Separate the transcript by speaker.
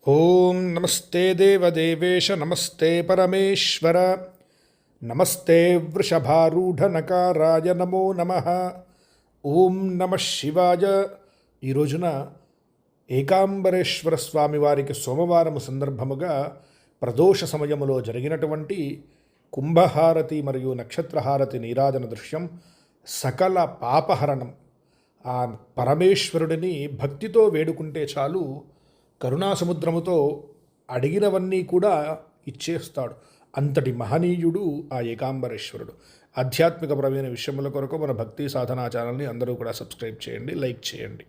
Speaker 1: ఓం నమస్తే దేవదేవేశ నమస్తే పరమేశ్వర నమస్తే వృషభారూఢనకారాయ నమో నమః. ఓం నమ శివాయ. ఈ రోజున ఏకాంబరేశ్వర స్వామి వారికి సోమవారం సందర్భముగా ప్రదోష సమయములో జరిగినటువంటి కుంభహారతి మరియు నక్షత్రహారతి నీరాజన దృశ్యం సకల పాపహరణం. ఆ పరమేశ్వరుడిని భక్తితో వేడుకుంటే చాలు, కరుణాసముద్రముతో అడిగినవన్నీ కూడా ఇచ్చేస్తాడు. అంతటి మహనీయుడు ఆ ఏకాంబరేశ్వరుడు. ఆధ్యాత్మికపరమైన విషయముల కొరకు మన భక్తి సాధనా ఛానల్ని అందరూ కూడా సబ్స్క్రైబ్ చేయండి, లైక్ చేయండి.